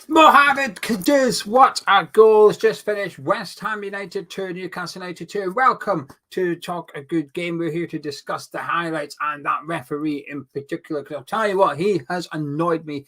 Mohammed Kudus, what a goal has just finished. West Ham United 2, Newcastle United 2. Welcome to Talk a Good Game. We're here to discuss the highlights and that referee in particular, because I'll tell you what, he has annoyed me.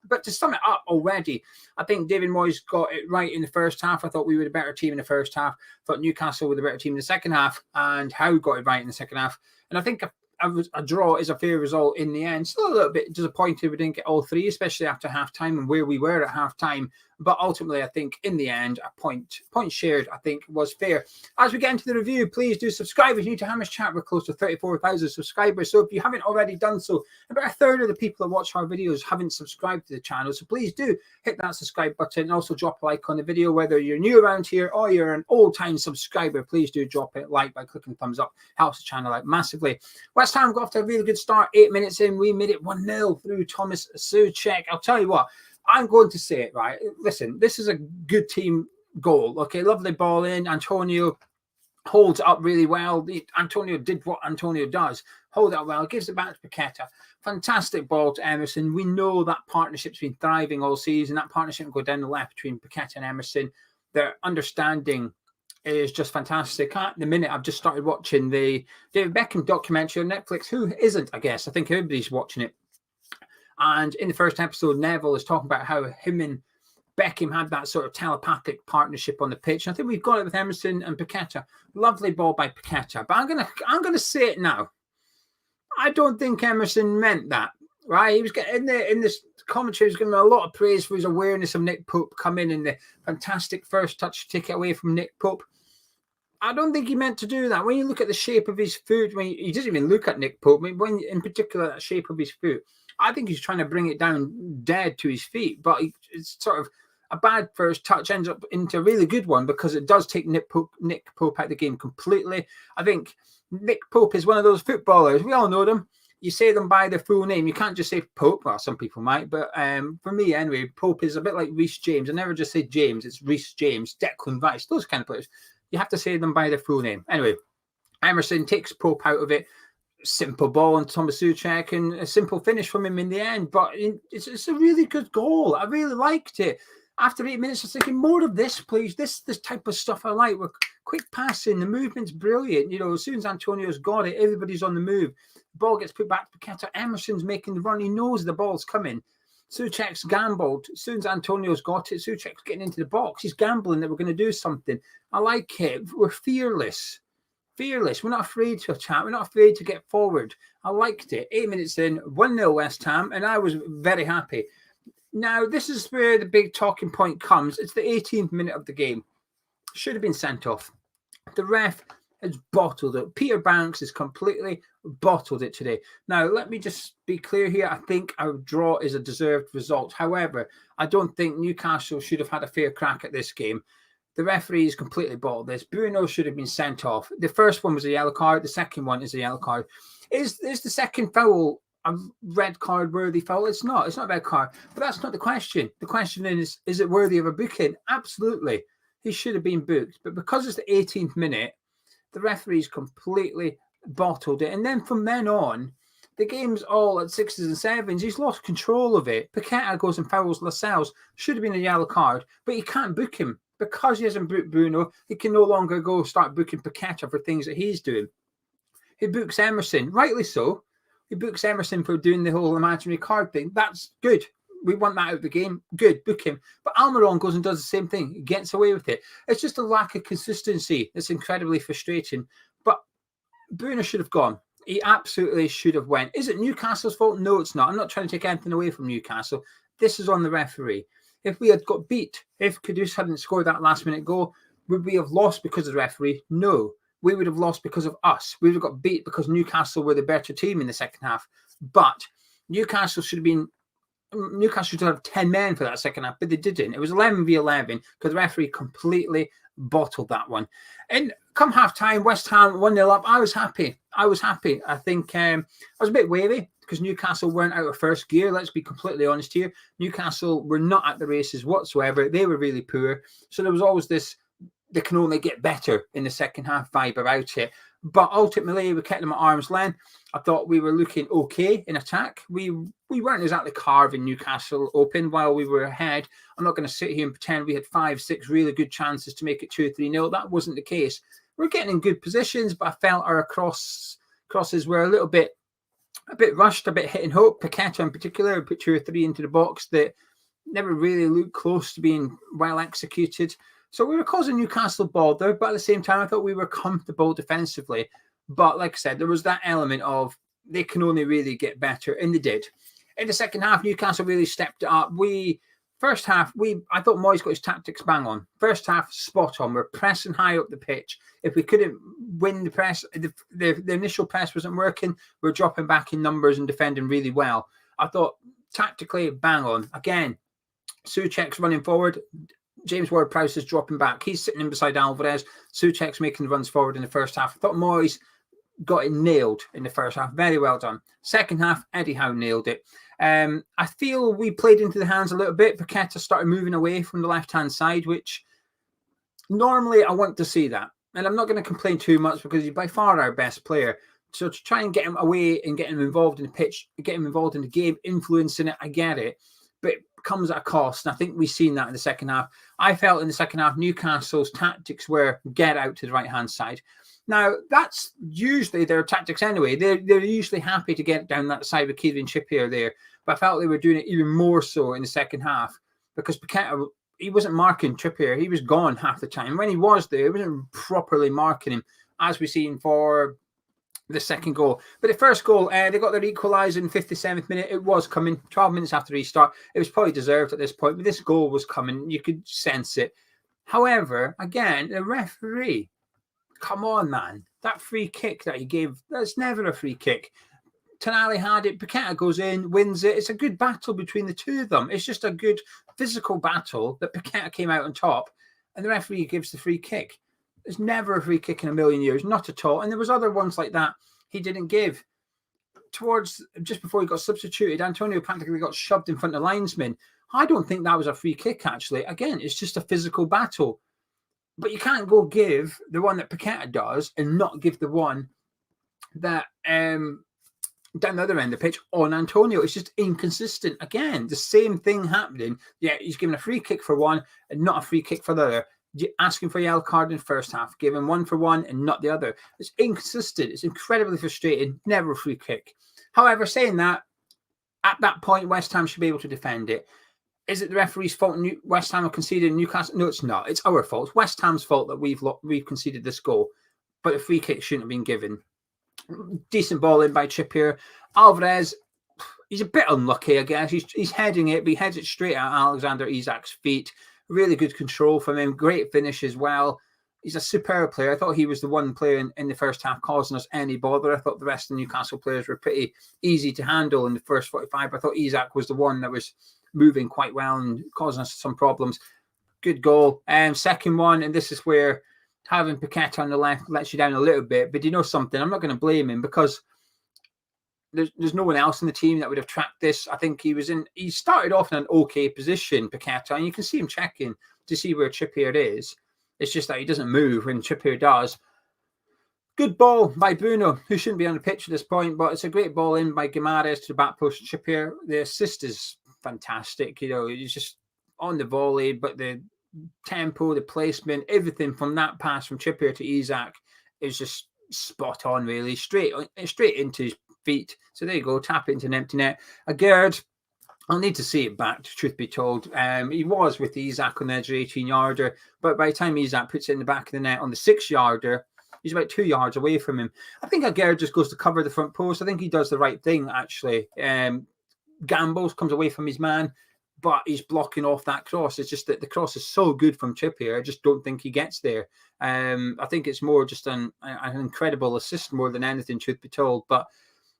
But to sum it up already, I think David Moyes got it right in the first half. I thought we were a better team in the first half. I thought Newcastle were the better team in the second half, and Howe got it right in the second half. And I think a draw is a fair result in the end. Still a little bit disappointed we didn't get all three, especially after half-time and where we were at half-time. But ultimately, I think in the end, a point shared, I think, was fair. As we get into the review, please do subscribe. If you're new to Hammers Chat, we're close to 34,000 subscribers. So if you haven't already done so, about a third of the people that watch our videos haven't subscribed to the channel. So please do hit that subscribe button and also drop a like on the video. Whether you're new around here or you're an old-time subscriber, please do drop it like by clicking thumbs up. Helps the channel out massively. West Ham got off to a really good start. 8 minutes in, we made it 1-0 through Tomas Soucek. I'll tell you what, I'm going to say it, right? Listen, this is a good team goal. Okay, lovely ball in. Antonio holds it up really well. Antonio did what Antonio does. Hold it up well. Gives it back to Paqueta. Fantastic ball to Emerson. We know that partnership's been thriving all season. That partnership will go down the left between Paqueta and Emerson. Their understanding is just fantastic. At the minute, I've just started watching the David Beckham documentary on Netflix. Who isn't, I guess? I think everybody's watching it. And in the first episode, Neville is talking about how him and Beckham had that sort of telepathic partnership on the pitch. And I think we've got it with Emerson and Paqueta. Lovely ball by Paqueta. But I'm gonna say it now. I don't think Emerson meant that. Right? He was getting in this commentary, he was giving a lot of praise for his awareness of Nick Pope coming in the fantastic first touch to take it away from Nick Pope. I don't think he meant to do that. When you look at the shape of his foot, when he doesn't even look at Nick Pope, when in particular that shape of his foot, I think he's trying to bring it down dead to his feet. But it's sort of a bad first touch ends up into a really good one because it does take Nick Pope out of the game completely. I think Nick Pope is one of those footballers. We all know them. You say them by their full name. You can't just say Pope. Well, some people might, but for me anyway, Pope is a bit like Reece James. I never just say James. It's Reece James, Declan Rice, those kind of players. You have to say them by their full name. Anyway, Emerson takes Pope out of it. Simple ball on Tomas Soucek and a simple finish from him in the end. But it's a really good goal. I really liked it. After 8 minutes, I was thinking, more of this, please. This type of stuff I like. We're quick passing. The movement's brilliant. You know, as soon as Antonio's got it, everybody's on the move. The ball gets put back to Paqueta. Emerson's making the run. He knows the ball's coming. Soucek's gambled. As soon as Antonio's got it, Soucek's getting into the box. He's gambling that we're going to do something. I like it. We're fearless. Fearless. We're not afraid to attack. We're not afraid to get forward. I liked it. 8 minutes in, 1-0 West Ham, and I was very happy. Now, this is where the big talking point comes. It's the 18th minute of the game. Should have been sent off. The ref has bottled it. Peter Banks has completely bottled it today. Now, let me just be clear here. I think our draw is a deserved result. However, I don't think Newcastle should have had a fair crack at this game. The referees completely bottled this. Bruno should have been sent off. The first one was a yellow card. The second one is a yellow card. Is the second foul a red card worthy foul? It's not. It's not a red card. But that's not the question. The question is it worthy of a booking? Absolutely. He should have been booked. But because it's the 18th minute, the referees completely bottled it. And then from then on, the game's all at 6s and 7s. He's lost control of it. Paqueta goes and fouls Lascelles. Should have been a yellow card. But he can't book him. Because he hasn't booked Bruno, he can no longer go start booking Paqueta for things that he's doing. He books Emerson, rightly so. He books Emerson for doing the whole imaginary card thing. That's good. We want that out of the game. Good, book him. But Almiron goes and does the same thing. He gets away with it. It's just a lack of consistency. It's incredibly frustrating. But Bruno should have gone. He absolutely should have went. Is it Newcastle's fault? No, it's not. I'm not trying to take anything away from Newcastle. This is on the referee. If we had got beat, if Kudus hadn't scored that last-minute goal, would we have lost because of the referee? No. We would have lost because of us. We would have got beat because Newcastle were the better team in the second half. But Newcastle should have 10 men for that second half, but they didn't. It was 11v11 because the referee completely bottled that one. And come half-time, West Ham 1-0 up. I was happy. I think I was a bit wary because Newcastle weren't out of first gear. Let's be completely honest here. Newcastle were not at the races whatsoever. They were really poor. So there was always this, they can only get better in the second half vibe about it. But ultimately, we kept them at arm's length. I thought we were looking okay in attack. We weren't exactly carving Newcastle open while we were ahead. I'm not going to sit here and pretend we had 5-6 really good chances to make it 2-3-0. That wasn't the case. We're getting in good positions, but I felt our crosses were a bit rushed, a bit hit and hope. Paqueta in particular put 2 or 3 into the box that never really looked close to being well executed. So we were causing Newcastle bother, but at the same time, I thought we were comfortable defensively. But like I said, there was that element of they can only really get better, and they did. In the second half, Newcastle really stepped it up. First half, I thought Moyes got his tactics bang on. First half, spot on. We're pressing high up the pitch. If we couldn't win the press, the initial press wasn't working, we're dropping back in numbers and defending really well. I thought tactically, bang on. Again, Soucek's running forward. James Ward-Prowse is dropping back. He's sitting in beside Alvarez. Soucek's making the runs forward in the first half. I thought Moyes got it nailed in the first half. Very well done. Second half, Eddie Howe nailed it. I feel we played into the hands a little bit. Paqueta started moving away from the left-hand side, which normally I want to see that. And I'm not going to complain too much because he's by far our best player. So to try and get him away and get him involved in the pitch, get him involved in the game, influencing it, I get it. But it comes at a cost. And I think we've seen that in the second half. I felt in the second half, Newcastle's tactics were get out to the right-hand side. Now, that's usually their tactics anyway. They're usually happy to get down that side with Kieran Trippier there. But I felt they were doing it even more so in the second half because Paqueta, he wasn't marking Trippier. He was gone half the time. When he was there, he wasn't properly marking him, as we've seen for the second goal. But the first goal, they got their equaliser in the 57th minute. It was coming 12 minutes after restart. It was probably deserved at this point, but this goal was coming. You could sense it. However, again, the referee, come on, man. That free kick that he gave, that's never a free kick. Tonali had it. Paqueta goes in, wins it. It's a good battle between the two of them. It's just a good physical battle that Paqueta came out on top, and the referee gives the free kick. There's never a free kick in a million years, not at all. And there was other ones like that he didn't give. Towards just before he got substituted, Antonio practically got shoved in front of the linesman. I don't think that was a free kick, actually. Again, it's just a physical battle. But you can't go give the one that Paqueta does and not give the one that down the other end of the pitch on Antonio. It's just inconsistent. Again, the same thing happening. Yeah, he's given a free kick for one and not a free kick for the other. Asking for a yellow card in the first half, giving one for one and not the other. It's inconsistent. It's incredibly frustrating. Never a free kick. However, saying that, at that point, West Ham should be able to defend it. Is it the referee's fault West Ham have conceded Newcastle? No, it's not. It's our fault. It's West Ham's fault that we've conceded this goal. But the free kick shouldn't have been given. Decent ball in by Trippier. Alvarez, he's a bit unlucky, I guess. He's heading it, but he heads it straight at Alexander Isak's feet. Really good control from him. Great finish as well. He's a superb player. I thought he was the one player in the first half causing us any bother. I thought the rest of the Newcastle players were pretty easy to handle in the first 45. I thought Isak was the one that was moving quite well and causing us some problems. Good goal. Second one, and this is where having Paqueta on the left lets you down a little bit. But you know something? I'm not going to blame him because there's no one else in the team that would have tracked this. I think he started off in an okay position, Paqueta, and you can see him checking to see where Trippier is. It's just that he doesn't move when Trippier does. Good ball by Bruno, who shouldn't be on the pitch at this point, but it's a great ball in by Guimaraes to the back post. Trippier, the assist is fantastic. You know, he's just on the volley, but the tempo, the placement, everything from that pass from Trippier to Isak is just spot on, really. Straight into his feet. So there you go, tap it into an empty net. Agard, I'll need to see it back, truth be told. He was with Isak on the edge of 18-yarder, but by the time Isak puts it in the back of the net on the 6-yarder, he's about 2 yards away from him. I think Agard just goes to cover the front post. I think he does the right thing, actually. Gambles, comes away from his man, but he's blocking off that cross. It's just that the cross is so good from Trippier. I just don't think he gets there. I think it's more just an incredible assist more than anything, truth be told. But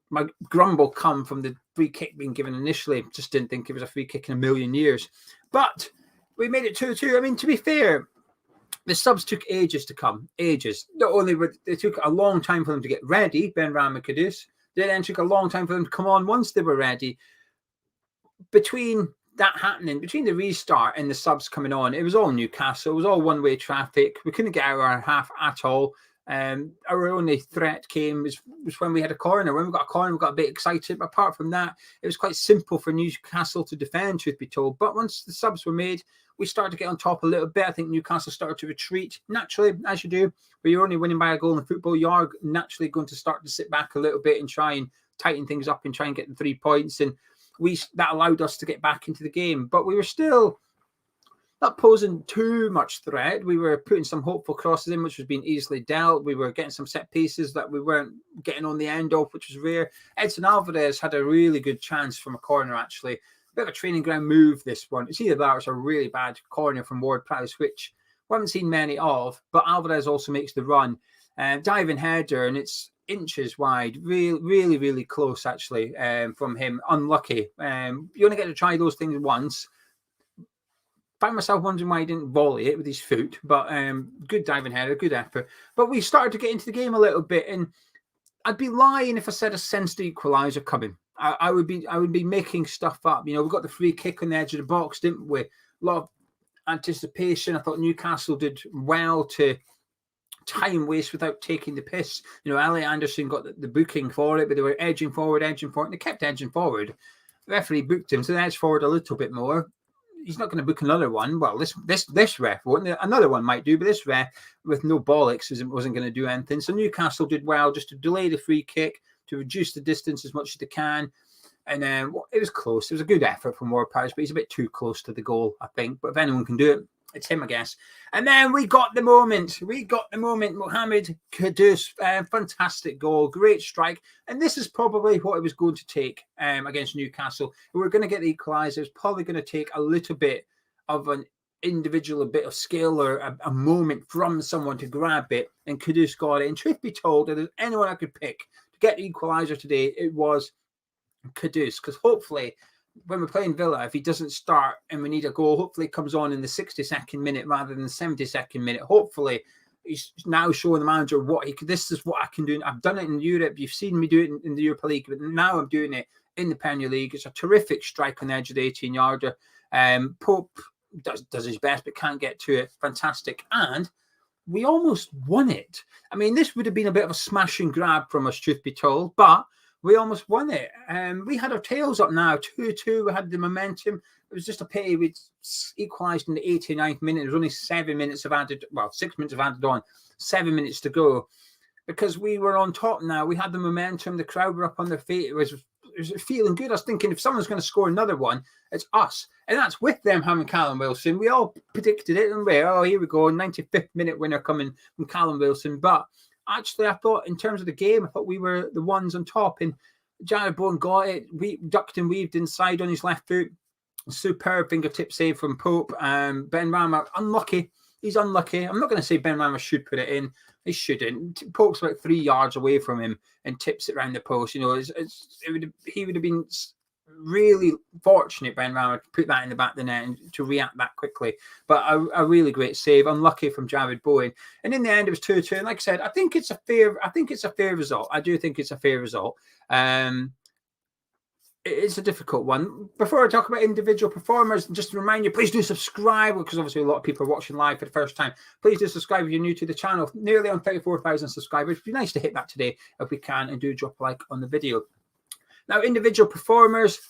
my grumble come from the free kick being given initially. Just didn't think it was a free kick in a million years. But we made it 2-2. I mean, to be fair, the subs took ages to come. Ages. Not only they took a long time for them to get ready, Benrahma and Kudus. They then took a long time for them to come on once they were ready. Between that happening, between the restart and the subs coming on, it was all Newcastle. It was all one-way traffic. We couldn't get out of our half at all. Our only threat came was when we had a corner. When we got a corner, we got a bit excited. But apart from that, it was quite simple for Newcastle to defend, truth be told. But once the subs were made, we started to get on top a little bit. I think Newcastle started to retreat naturally, as you do. When you're only winning by a goal in football, you are naturally going to start to sit back a little bit and try and tighten things up and try and get the 3 points. And that allowed us to get back into the game. But we were still not posing too much threat. We were putting some hopeful crosses in, which was being easily dealt. We were getting some set pieces that we weren't getting on the end of, which was rare. Edson Alvarez had a really good chance from a corner, actually. A bit of a training ground move, this one. It's either that or it's a really bad corner from Ward-Prowse, which we haven't seen many of, but Alvarez also makes the run. Diving header, and it's inches wide. Really, really close, actually, from him. Unlucky. You only get to try those things once. Found myself wondering why he didn't volley it with his foot, but good diving header, good effort. But we started to get into the game a little bit, and I'd be lying if I said I sensed the equaliser coming. I would be making stuff up. You know, we got the free kick on the edge of the box, didn't we? A lot of anticipation. I thought Newcastle did well to time waste without taking the piss. You know, Elliot Anderson got the booking for it, but they were edging forward, and they kept edging forward. The referee booked him, so they edged forward a little bit more. He's not going to book another one. Well, this ref wouldn't. Another one might do, but this ref with no bollocks wasn't going to do anything. So Newcastle did well just to delay the free kick, to reduce the distance as much as they can. And it was close. It was a good effort from Ward-Prowse, but he's a bit too close to the goal, I think. But if anyone can do it, it's him, I guess. And then we got the moment. Mohammed Kudus, fantastic goal, great strike. And this is probably what it was going to take against Newcastle. We were going to get the equaliser. It's probably going to take a little bit of an individual, a bit of skill or a moment from someone to grab it. And Kudus got it. And truth be told, if there's anyone I could pick to get the equaliser today, it was Kudus. Because hopefully, when we're playing Villa, if he doesn't start and we need a goal, hopefully he comes on in the 62nd minute rather than the 72nd minute. Hopefully he's now showing the manager this is what I can do. I've done it in Europe. You've seen me do it in the Europa League, but now I'm doing it in the Premier League. It's a terrific strike on the edge of the 18-yarder. Pope does his best, but can't get to it. Fantastic. And we almost won it. I mean, this would have been a bit of a smash and grab from us, truth be told, but we almost won it. We had our tails up now, 2-2. We had the momentum. It was just a pity we equalised in the 89th minute. There was only 7 minutes of added, 6 minutes of added on, 7 minutes to go. Because we were on top now. We had the momentum. The crowd were up on their feet. It was feeling good. I was thinking if someone's going to score another one, it's us. And that's with them having Callum Wilson. We all predicted it. And here we go, 95th minute winner coming from Callum Wilson. But actually, I thought in terms of the game, I thought we were the ones on top. And Jared Bowen got it. We ducked and weaved inside on his left foot. Superb fingertip save from Pope. Ben Rama, unlucky. He's unlucky. I'm not going to say Ben Rama should put it in. He shouldn't. Pope's about 3 yards away from him and tips it around the post. You know, he would have been really fortunate, Ben Rama, to put that in the back of the net and to react that quickly. But a really great save. Unlucky from Jared Bowen. And in the end, it was 2-2. And like I said, I think it's a fair result. I do think it's a fair result. It's a difficult one. Before I talk about individual performers, just to remind you, please do subscribe, because obviously a lot of people are watching live for the first time. Please do subscribe if you're new to the channel. Nearly on 34,000 subscribers. It'd be nice to hit that today if we can, and do drop a like on the video. Now, individual performers,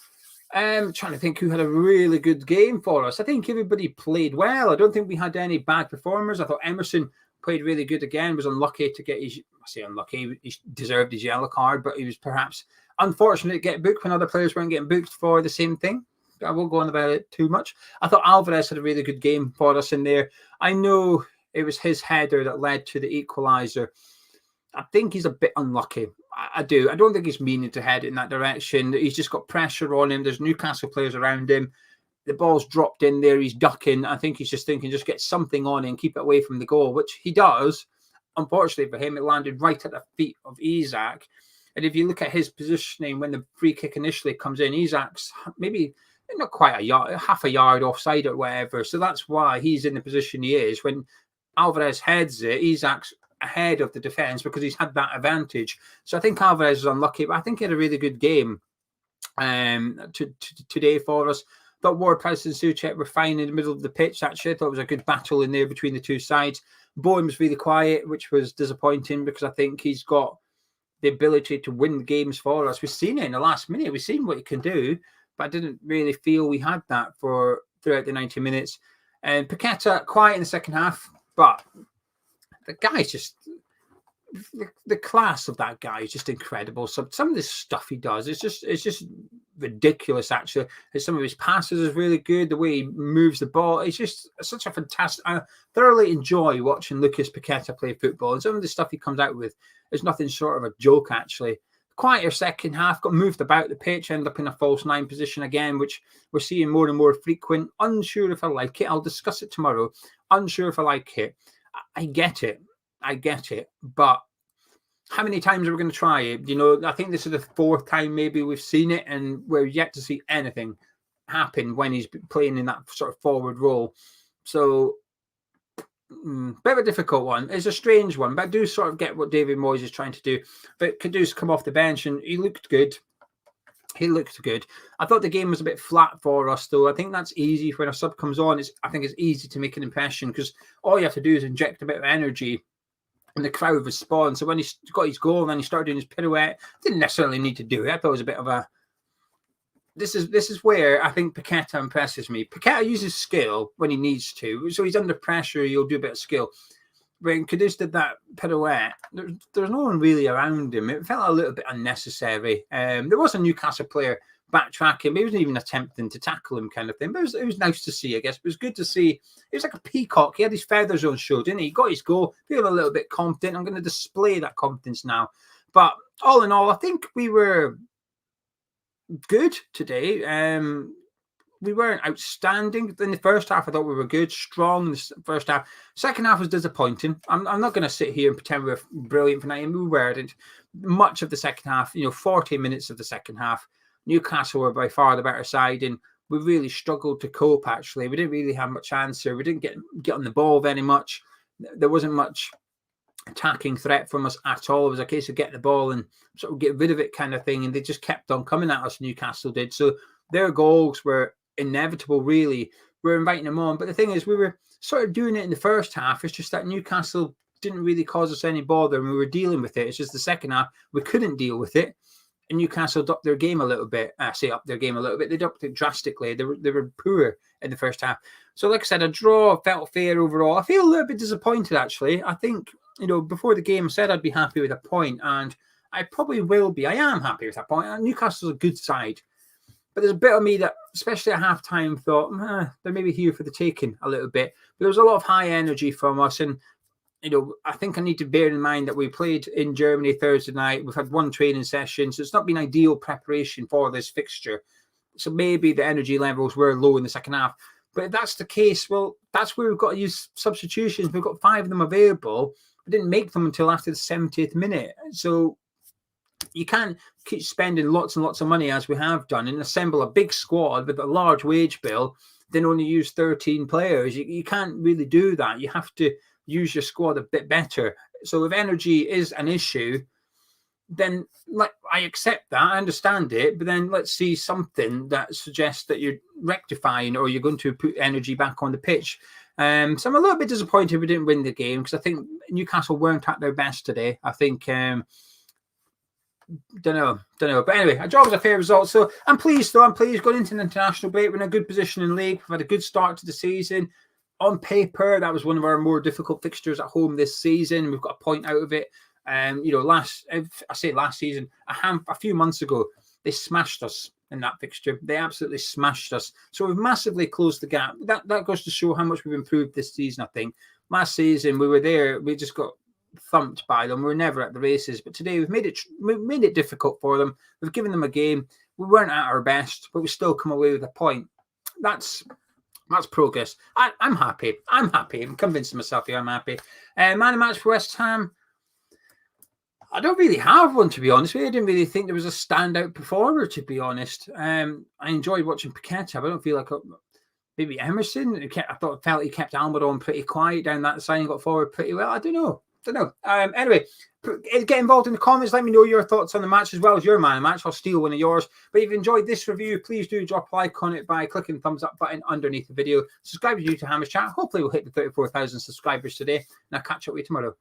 trying to think who had a really good game for us. I think everybody played well. I don't think we had any bad performers. I thought Emerson played really good again, was unlucky to get his, I say unlucky, he deserved his yellow card, but he was perhaps unfortunate to get booked when other players weren't getting booked for the same thing. I won't go on about it too much. I thought Alvarez had a really good game for us in there. I know it was his header that led to the equaliser. I think he's a bit unlucky. I do. I don't think he's meaning to head in that direction. He's just got pressure on him. There's Newcastle players around him. The ball's dropped in there. He's ducking. I think he's just thinking, just get something on it and keep it away from the goal, which he does. Unfortunately for him, it landed right at the feet of Isak. And if you look at his positioning when the free kick initially comes in, Isak's maybe not quite a yard, half a yard offside or whatever. So that's why he's in the position he is. When Alvarez heads it, Isak's ahead of the defence because he's had that advantage. So I think Alvarez is unlucky, but I think he had a really good game today for us. Thought Ward-Prowse and Soucek were fine in the middle of the pitch, actually. I thought it was a good battle in there between the two sides. Bowen was really quiet, which was disappointing because I think he's got the ability to win the games for us. We've seen it in the last minute. We've seen what he can do, but I didn't really feel we had that throughout the 90 minutes. And Paqueta, quiet in the second half, but the guy's just... The class of that guy is just incredible. Some of this stuff he does, it's just ridiculous, actually. Some of his passes is really good. The way he moves the ball, it's just such a fantastic... I thoroughly enjoy watching Lucas Paqueta play football, and some of the stuff he comes out with is nothing short of a joke, actually. Quieter second half, got moved about the pitch, ended up in a false nine position again, which we're seeing more and more frequent. Unsure if I like it. I'll discuss it tomorrow. Unsure if I like it. I get it, but how many times are we going to try it? You know, I think this is the fourth time maybe we've seen it, and we're yet to see anything happen when he's playing in that sort of forward role. So, bit of a difficult one. It's a strange one, but I do sort of get what David Moyes is trying to do. But Kudus come off the bench, and he looked good. I thought the game was a bit flat for us, though. I think that's easy when a sub comes on. I think it's easy to make an impression because all you have to do is inject a bit of energy and the crowd responds. So when he got his goal and then he started doing his pirouette, didn't necessarily need to do it. I thought it was a bit of a... This is where I think Paqueta impresses me. Paqueta uses skill when he needs to. So he's under pressure, he'll do a bit of skill. When Kudus did that pirouette, there's no one really around him. It felt a little bit unnecessary. There was a Newcastle player backtracking, but he wasn't even attempting to tackle him, kind of thing. But it was nice to see, I guess. It was good to see. He was like a peacock. He had his feathers on show, didn't he? He got his goal, feeling a little bit confident. I'm going to display that confidence now. But all in all, I think we were good today. We weren't outstanding in the first half. I thought we were good, strong in the first half. Second half was disappointing. I'm not going to sit here and pretend we were brilliant for 90. We weren't. Much of the second half, 40 minutes of the second half, Newcastle were by far the better side, and we really struggled to cope, actually. We didn't really have much answer. We didn't get on the ball very much. There wasn't much attacking threat from us at all. It was a case of get the ball and sort of get rid of it kind of thing, and they just kept on coming at us, Newcastle did. So their goals were inevitable, really. We're inviting them on. But the thing is, we were sort of doing it in the first half. It's just that Newcastle didn't really cause us any bother, and we were dealing with it. It's just the second half, we couldn't deal with it. And Newcastle upped their game a little bit. I say upped their game a little bit. They upped it drastically. They were poor in the first half. So like I said, a draw felt fair overall. I feel a little bit disappointed, actually. I think, before the game, I said I'd be happy with a point, and I probably will be. I am happy with that point. Newcastle's a good side. But there's a bit of me that, especially at halftime, thought, they're maybe here for the taking a little bit. But there was a lot of high energy from us. And, I think I need to bear in mind that we played in Germany Thursday night. We've had one training session, so it's not been ideal preparation for this fixture. So maybe the energy levels were low in the second half. But if that's the case, well, that's where we've got to use substitutions. We've got 5 of them available. We didn't make them until after the 70th minute. So you can't keep spending lots and lots of money, as we have done, and assemble a big squad with a large wage bill, then only use 13 players. You can't really do that. You have to use your squad a bit better. So if energy is an issue, then I accept that. I understand it. But then let's see something that suggests that you're rectifying or you're going to put energy back on the pitch. So I'm a little bit disappointed we didn't win the game because I think Newcastle weren't at their best today. I think... Don't know. But anyway, a draw was a fair result. So I'm pleased, though. I'm pleased going into an international break. We're in a good position in league. We've had a good start to the season. On paper, that was one of our more difficult fixtures at home this season. We've got a point out of it. Last season, a few months ago, they smashed us in that fixture. They absolutely smashed us. So we've massively closed the gap. That goes to show how much we've improved this season, I think. Last season, we were there. We just got thumped by them. We were never at the races. But today, we've made it difficult for them. We've given them a game. We weren't at our best, but we still come away with a point. That's progress. I'm happy. I'm convinced of myself here. I'm happy. Man of match for West Ham. I don't really have one, to be honest with you. I didn't really think there was a standout performer, to be honest. I enjoyed watching Paqueta, but I don't feel like maybe Emerson. I felt he kept Almiron pretty quiet down that side and got forward pretty well. I don't know. don't know. Anyway, get involved in the comments. Let me know your thoughts on the match as well as your man of the match. I'll steal one of yours. But if you've enjoyed this review, please do drop a like on it by clicking the thumbs up button underneath the video. Subscribe to YouTube Hammers Chat. Hopefully we'll hit the 34,000 subscribers today. And I'll catch up with you tomorrow.